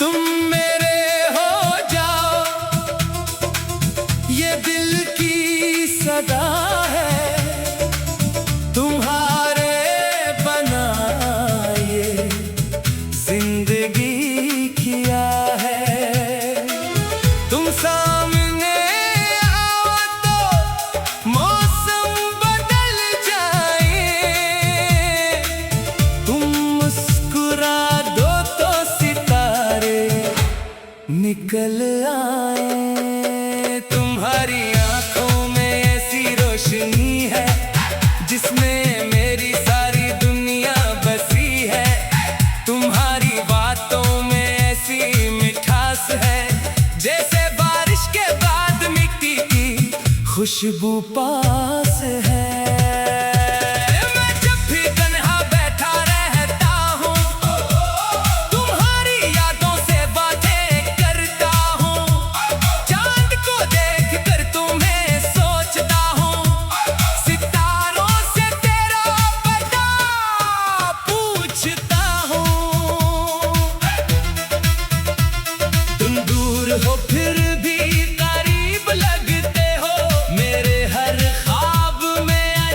तुम मेरे हो जाओ, ये दिल की सदा है, तुम्हारे बना ये जिंदगी किया है। तुम सामने आओ तो मौसम बदल जाए, तुम मुस्कुरा दो तो सितारे निकल आए। तुम्हारी आंखों में ऐसी रोशनी है जिसमें मेरी सारी दुनिया बसी है। तुम्हारी बातों में ऐसी मिठास है जैसे बारिश के बाद मिट्टी की खुशबू पास है। हो फिर भी करीब लगते हो, मेरे हर ख्वाब में आ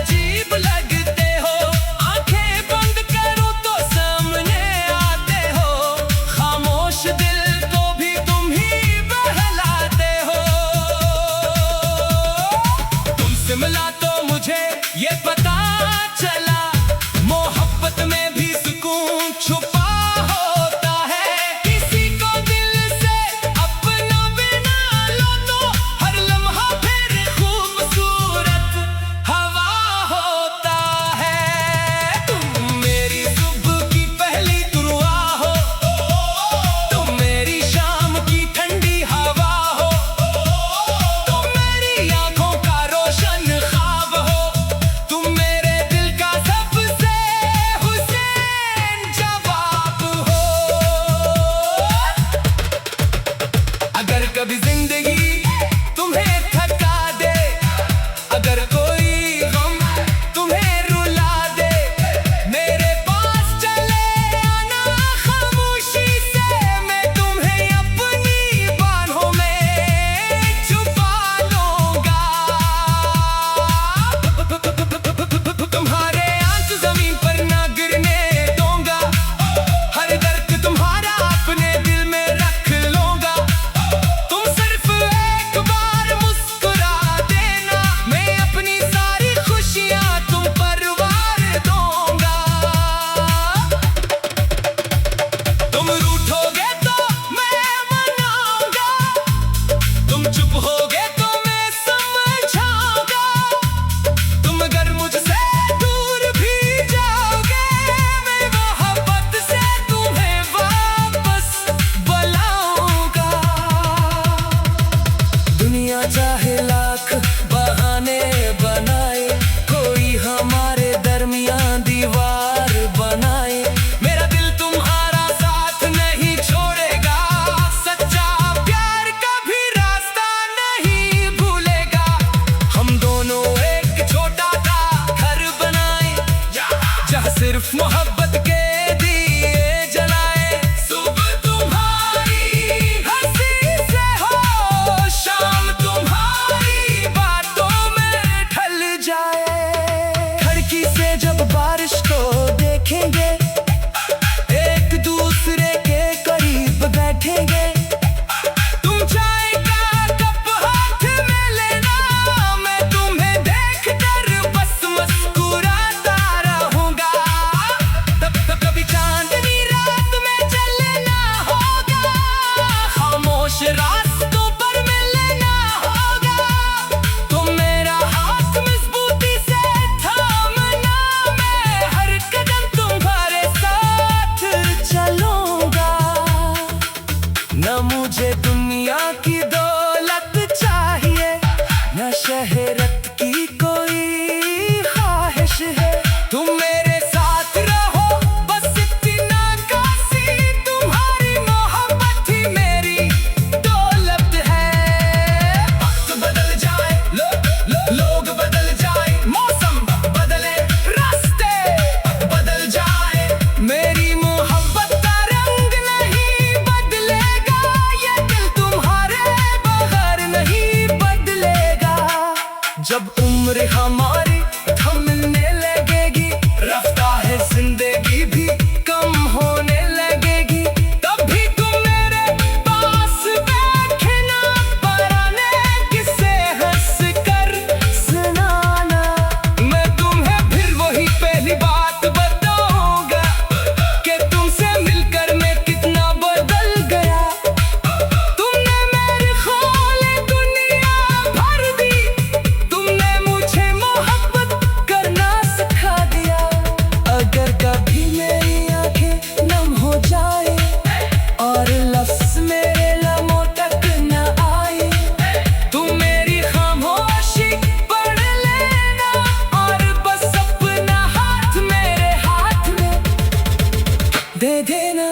दे देना।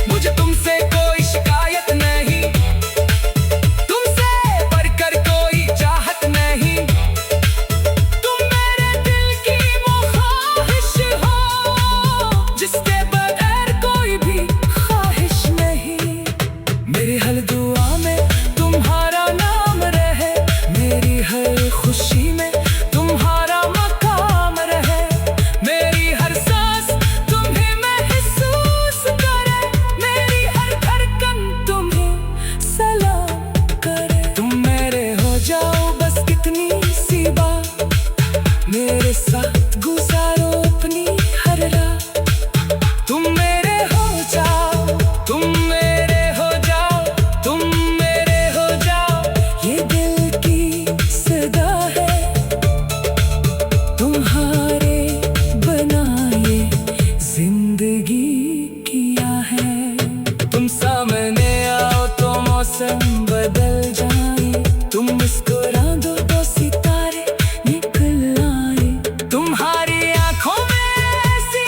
मुझे तुमसे कोई शिकायत नहीं, तुमसे बढ़कर कोई चाहत नहीं। तुम मेरे दिल की वो ख्वाहिश हो जिसके बगैर कोई भी ख्वाहिश नहीं। मेरी हर दुआ में तुम्हारा नाम रहे, मेरी हर खुशी में तुम्हारा मकाम रहे। मेरी हर सांस तुम्हें महसूस करे, मेरी हर धड़कन तुम्हें सलाम करे। तुम मेरे हो जाओ बस कितनी सी बात, मेरे साथ गुजारो अपनी हर रात। तुम मेरे हो जाओ, तुम मेरे हो जाओ, तुम मेरे हो जाओ, ये दिल की सदा है। तुम्हारे बनाए जिंदगी किया है। तुम सामने आओ तो मौसम बदल जाए, तुम मुस्कुरा दो तो सितारे निकल आए। तुम्हारी आंखों में ऐसी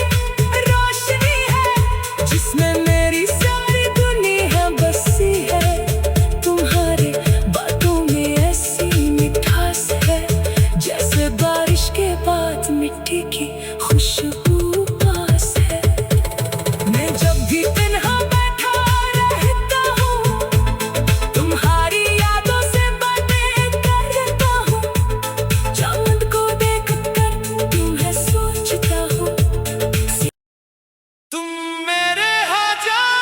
रोशनी है जिसमें मेरी सारी दुनिया बसी है। तुम्हारे बातों में ऐसी मिठास है जैसे बारिश के बाद मिट्टी की खुशबू पास है। मैं जब भी तन्हा बैठा रहता हूँ, तुम्हारी यादों से बातें करता हूँ। चांद को देखकर तुम्हें सोचता हूँ। तुम मेरे हो जाओ,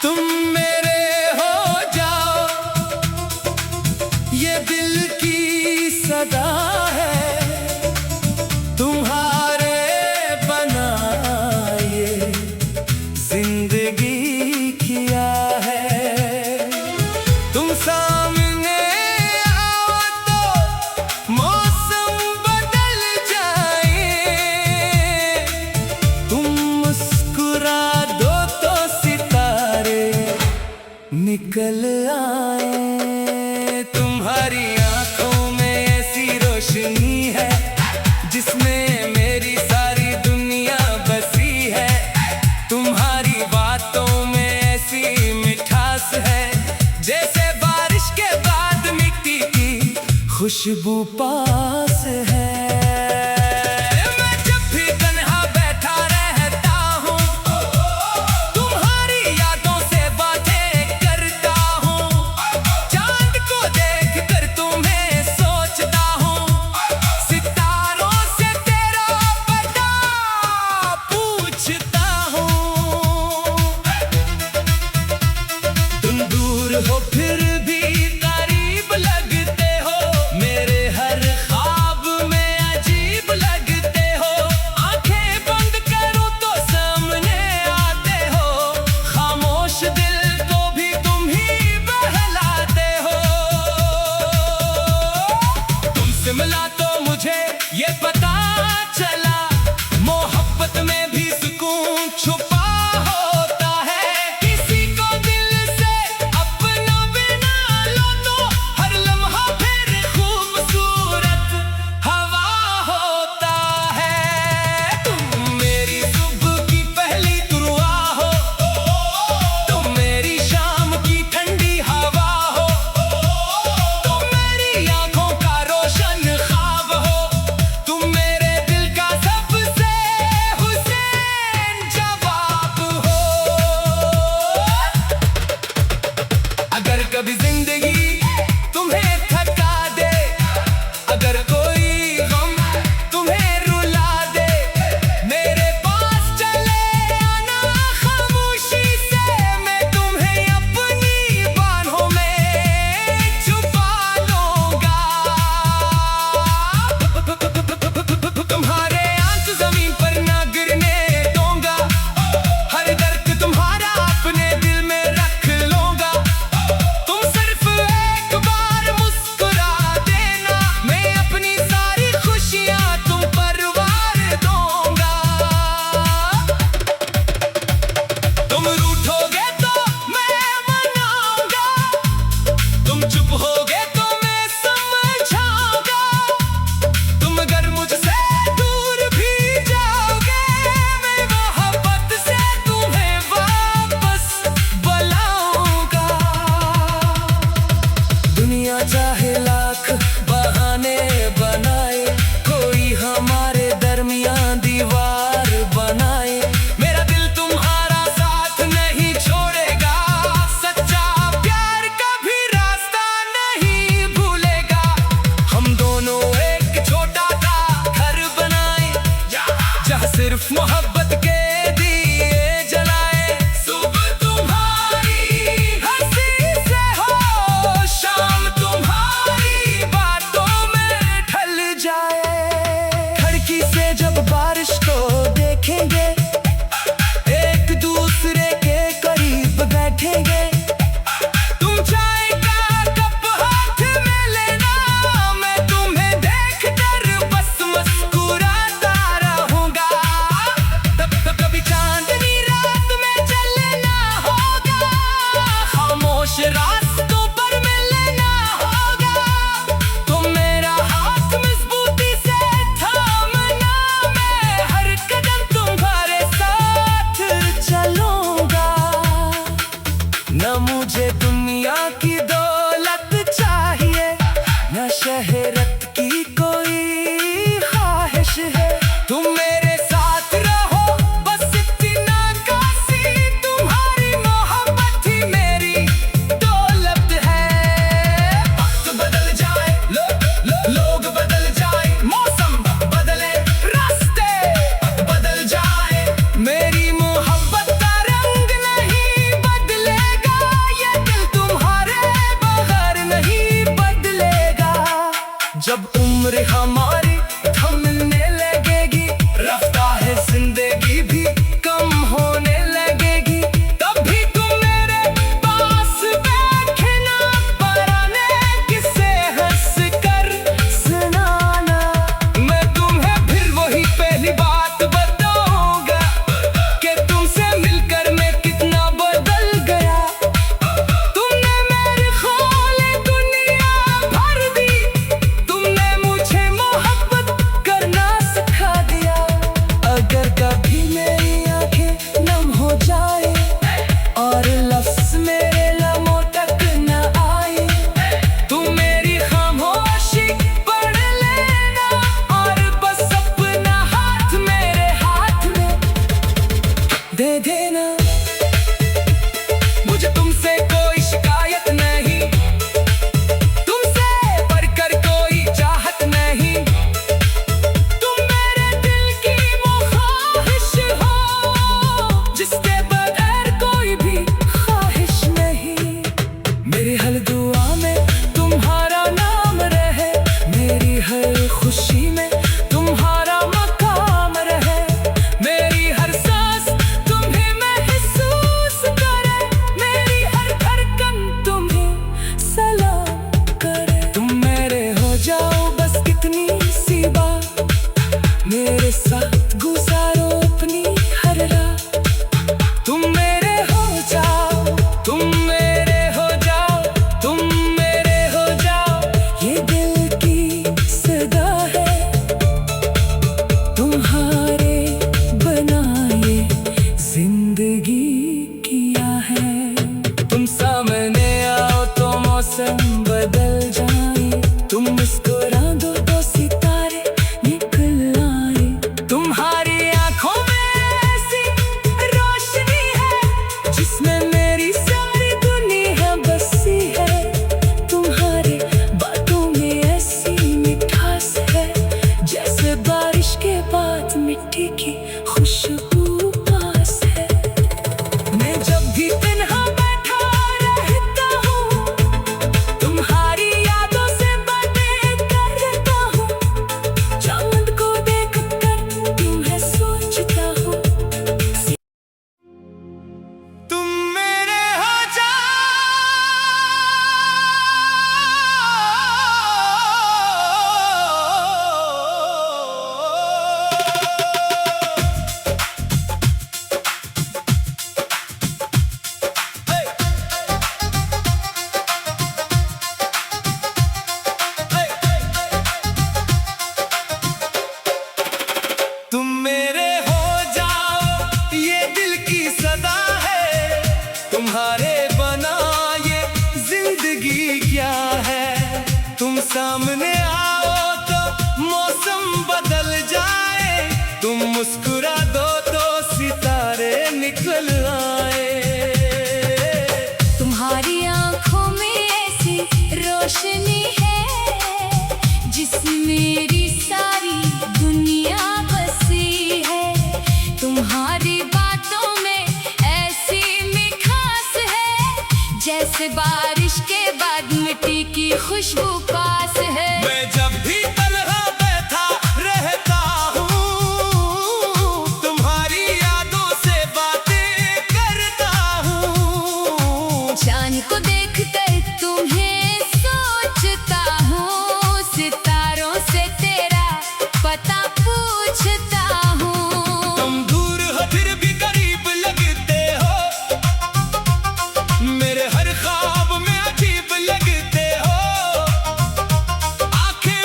तुम मेरे हो जाओ, ये दिल की सदा है। तुम्हारे बनाए जिंदगी किया है। तुम सामने आओ तो मौसम बदल जाए, तुम मुस्कुरा दो तो सितारे निकल आए। तुम्हारी आंखों में ऐसी रोशनी है जिसमें मेरी सारी दुनिया बसी है। तुम्हारी बातों में ऐसी मिठास है जैसे बारिश के बाद मिट्टी की खुशबू पास है। मैं जब भी तन्हा बैठा रहता हूँ, तुम्हारी यादों से बातें करता हूँ। चांद को देखकर तुम्हें सोचता हूँ, सितारों से तेरा पता पूछता हूँ। तुम दूर हो फिर भी करीब लगते हो, मेरे हर ख्वाब में ना। मुझे तुमसे कोई शिकायत नहीं, तुमसे बढ़कर कोई चाहत नहीं। तुम मेरे दिल की वो ख्वाहिश हो जिसके बगैर कोई भी ख्वाहिश नहीं। मेरी हर दुआ में तुम्हारा नाम रहे, मेरी हर खुशी में तुम्हारा मकाम रहे। मेरी हर सांस तुम्हें महसूस करे, मेरी हर धड़कन तुम्हें सलाम करे। तुम मेरे हो जाओ बस कितनी सी बात, मेरे साथ गुजारो अपनी हर रात। तुम मेरे हो जाओ, तुम मेरे हो जाओ, तुम मेरे हो जाओ, ये दिल की सदा है। तुम्हारे बनाए जिंदगी किया है। तुम सामने आओ तो मौसम बदल जाए, तुम मुस्कुरा दो तो सितारे निकल आए। तुम्हारी आंखों में ऐसी रोशनी है जिसमें मेरी सारी दुनिया बसी है। तुम्हारे बातों में ऐसी मिठास है जैसे बारिश के बाद मिट्टी की खुशबू पास है। मैं जब भी तन्हा बैठा रहता हूँ, तुम्हारी यादों से बातें करता हूँ। चांद को देखकर तुम्हें सोचता हूँ। तुम मेरे हो जाओ, तुम मेरे हो जाओ, ये दिल की सदा है। तुम्हारे बना ये जिंदगी क्या है। तुम सामने आओ तो मौसम बदल जाए, तुम मुस्कुरा दो तो सितारे निकल आए। तुम्हारी आंखों में ऐसी रोशनी है जिसमें मेरी सारी दुनिया बसी है। तुम्हारी बातों में ऐसी मिठास है जैसे बारिश के बाद मिट्टी की खुशबू पास है। मैं जब भी तन्हा बैठा रहता हूँ, तुम्हारी यादों से बातें करता हूँ। चांद को देखकर तुम्हें सोचता हूँ, सितारों से तेरा पता पूछता हूँ। तुम दूर हो फिर भी करीब लगते हो, मेरे हर ख्वाब में अजीब लगते हो। आंखें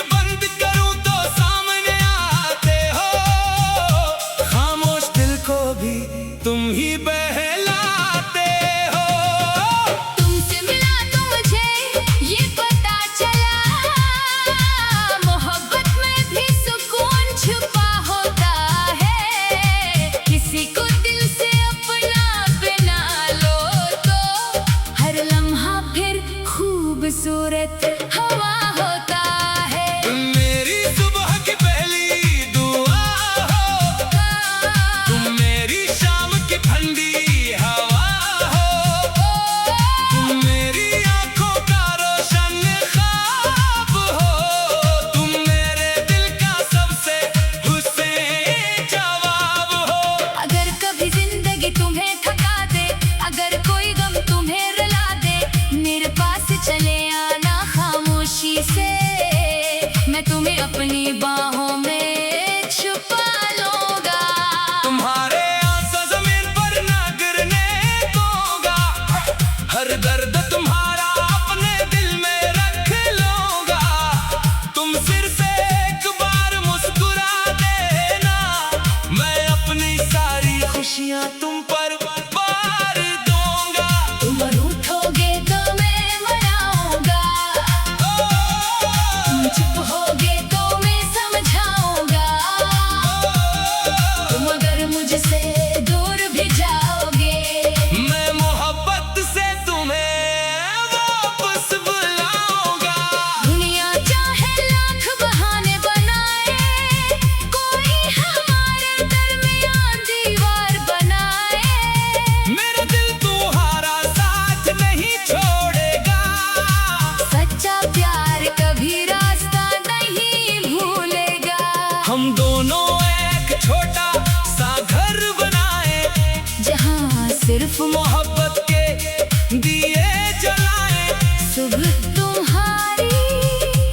सिर्फ मोहब्बत के दिए जलाए। सुबह तुम्हारी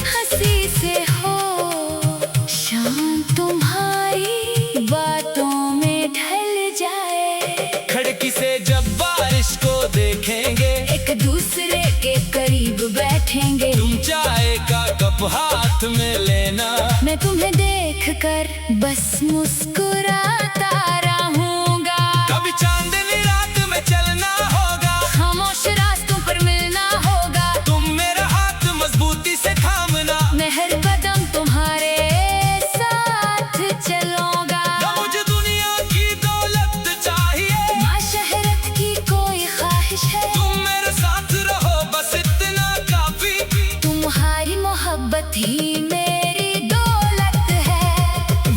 हंसी से हो, शाम तुम्हारी बातों में ढल जाए। खिड़की से जब बारिश को देखेंगे, एक दूसरे के करीब बैठेंगे। तुम चाय का कप हाथ में लेना, मैं तुम्हें देखकर बस मुस्कुराता रहूंगा। कभी चांदनी रात में चलना होगा, खामोश रास्तों पर मिलना होगा। तुम मेरा हाथ मजबूती से थामना, मैं हर कदम तुम्हारे साथ चलूंगा। न मुझे दुनिया की दौलत चाहिए, ना शहरत की कोई ख्वाहिश है। तुम मेरे साथ रहो बस इतना काफी। तुम्हारी मोहब्बत ही मेरी दौलत है।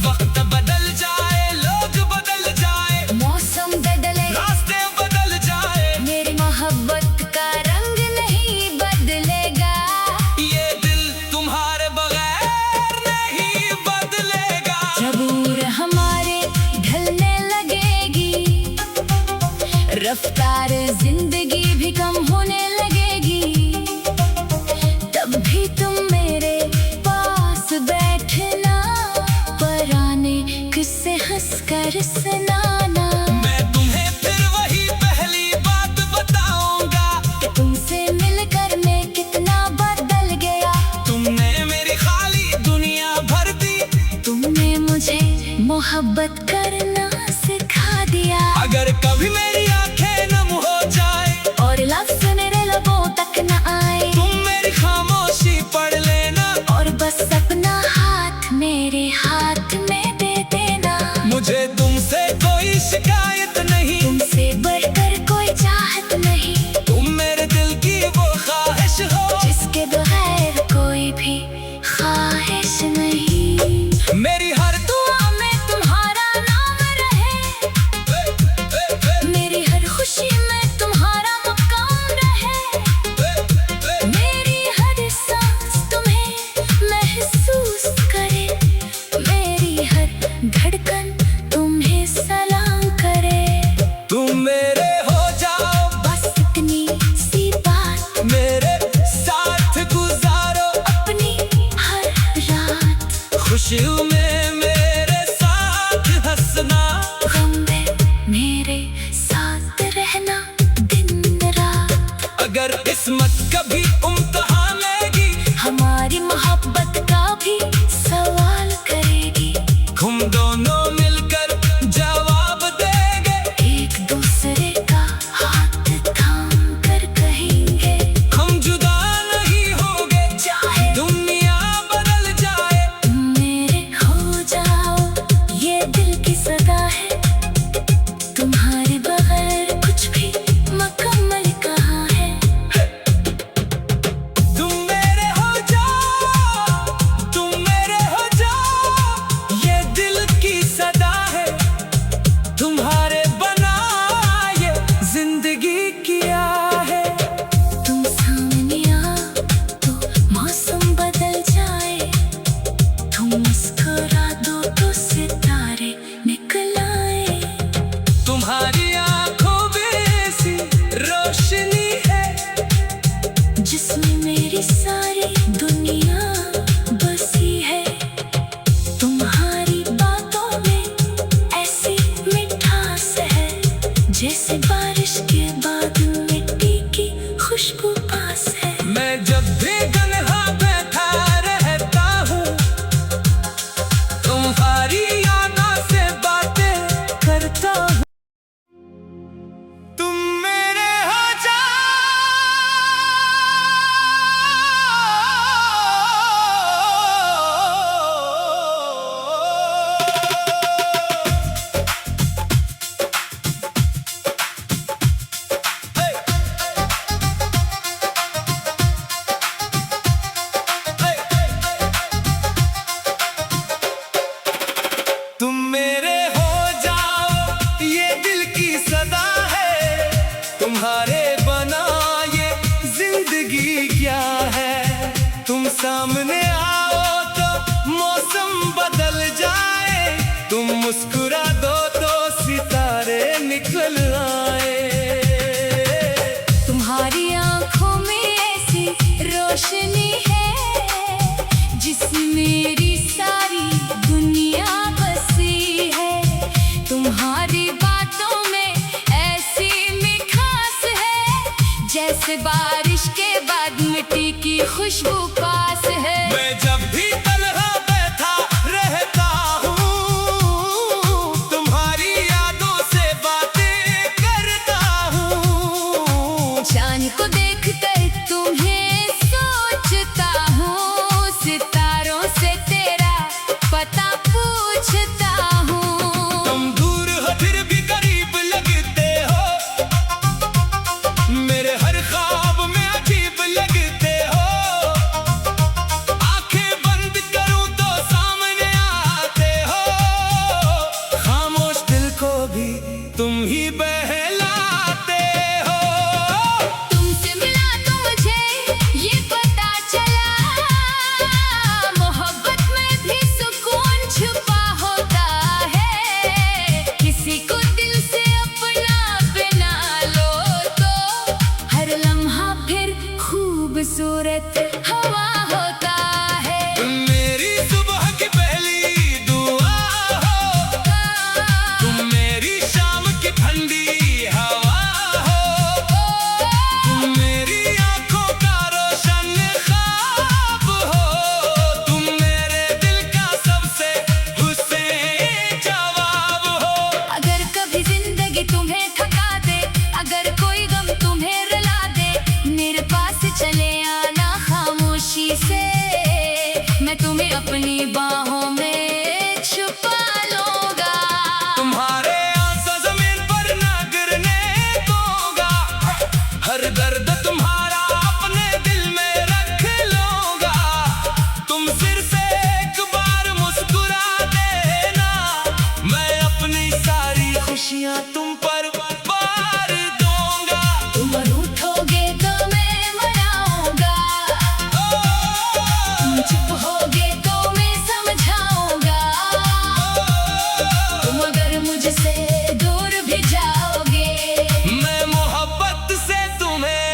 वक्त बदल जाए, लोग बदल जाए, मौसम बदले, रास्ते बदल जाए, मेरी मोहब्बत का रंग नहीं बदलेगा। ये दिल तुम्हारे बगैर नहीं बदलेगा। जब उम्र हमारे ढलने लगेगी, रफ्तार जिंदगी भी कम होने लगेगी, तब भी तुम मेरे पास बैठना, पुराने किस्से हंसकर सुनाना। मैं तुम्हें फिर वही पहली बात बताऊंगा, कि तुमसे मिलकर मैं कितना बदल गया। तुमने मेरी खाली दुनिया भर दी, तुमने मुझे मोहब्बत करना सिखा दिया। अगर कभी मेरी आंखें नम हो जाए, और लफ्ज़ मेरे लबों तक न आए, तुम मेरी खामोशी पढ़ लेना, और बस अपना हाथ मेरे हाथ में दे देना। मुझे तुमसे कोई शिकायत नहीं, तुमसे बढ़कर कोई चाहत नहीं, तुम मेरे दिल की वो ख्वाहिश हो, जिसके बगैर कोई भी ख्वाहिश नहीं। मेरी हर दुआ में तुम्हारा नाम रहे, मेरी हर खुशी में तुम्हारा मकाम रहे, मेरी हर सांस तुम्हें महसूस करे, मेरी हर धड़कन तुम्हें सलाम करे। तुम मेरे हो जाओ, बस इतनी सी बात, मेरे साथ गुजारो अपनी हर रात। खुशियों में मेरे साथ हंसना, गम में मेरे साथ रहना दिन रात। अगर किस्मत कभी इम्तिहान लेगी, हमारी मोहब्बत का भी सवाल करेगी। हम दोनों मिलकर जवाब देंगे, एक दूसरे का हाथ थाम कर कहेंगे, हम जुदा नहीं होंगे चाहे दुनिया बदल जाए। तुम मेरे हो जाओ, ये दिल की सदा है। तुम्हारे बगैर कुछ भी मुकम्मल कहाँ है। तुम मेरे हो जाओ, तुम मेरे हो जाओ, ये दिल की सदा है, तुम्हारे बना ये जिंदगी किया है। तुम सामने आओ तो मौसम बदल जाए, तुम मुस्कुरा दो तो सितारे निकल आए। तुम्हारी आंखों में ऐसी रोशनी है, जिसमें मेरी सारी दुनिया बसी है। तुम्हारी बातों में ऐसी मिठास है, जैसे बारिश के बाद मिट्टी की खुशबू पास है। मैं जब भी तन्हा बैठा रहता हूँ, तुम्हारी यादों से बातें करता हूँ। तुम मेरे हो तुम मेरे हो जाओ, ये दिल की सदा है, तुम्हारे बना ये जिंदगी क्या है। तुम सामने आओ तो मौसम बदल जाए, तुम मुस्कुरा दो तो सितारे निकल आए। जैसे बारिश के बाद मिट्टी की खुशबू पास है। मैं जब भी तन्हा बैठा रहता हूँ, तुम्हारी यादों से बातें करता हूँ। चांद को देखकर तुम्हें सोचता हूँ, सितारों से तेरा पता पूछता हूँ। तुम दूर हो फिर भी करीब लगते हो, मेरे हर ख्वाब में अजीब लगते हो। आंखें बंद करूं तो सामने आते हो, खामोश दिल को भी तुम ही बहलाते हो। तुमसे मिला तो मुझे ये पता चला, मोहब्बत में भी सुकून छुपा होता है। किसी को दिल से अपना बना लो तो हर लम्हा फिर खूबसूरत हवा होता है। तुम मेरी सुबह की पहली दुआ हो, तुम मेरी शाम की ठंडी हवा हो। तुम मेरी आंखों का रोशन ख्वाब हो, तुम मेरे दिल का सबसे हुस्न जवाब हो। अगर कभी जिंदगी तुम्हें थका दे, अगर कोई गम तुम्हें रुला दे, मेरे पास चले आना खामोशी से, मैं तुम्हें अपनी बाहों में छुपा लूंगा। तुम्हारे आंसू जमीन पर ना गिरने दूंगा, हर दर्द तुम्हारा अपने दिल में रख लूंगा। तुम सिर्फ एक बार मुस्कुरा देना, मैं अपनी सारी खुशियां तुम पर बार दूंगा। तुम रूठोगे तो मैं मनाऊंगा, तुम चुप होगे तो मैं समझाऊंगा। तुम अगर मुझसे दूर भी जाओगे, मैं मोहब्बत से तुम्हें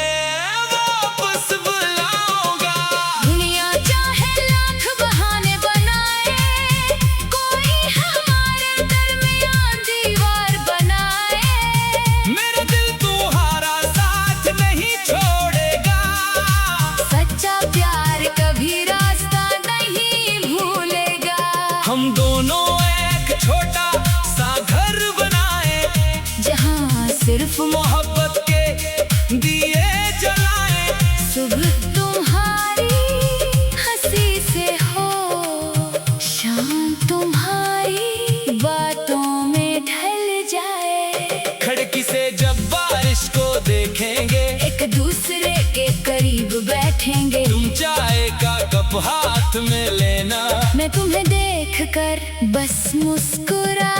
वापस बुलाऊंगा। दुनिया चाहे लाख बहाने बनाए, कोई हमारे दरमियान दीवार बनाए, मेरा दिल तुम्हारा साथ नहीं छोड़ेगा। सच्चा प्यार कभी रास्ता नहीं भूलेगा। हम दोनों एक छोटा सा घर बनाए, जहाँ सिर्फ मोहब्बत के दिए जलाए। सुबह तुम्हारी हंसी से हो, शाम तुम्हारी बातों में ढल जाए। खिड़की से जब बारिश को देखेंगे, एक दूसरे के करीब बैठेंगे, तुम चाय का कप हाथ में लेना, मैं तुम्हें देखकर बस मुस्कुरा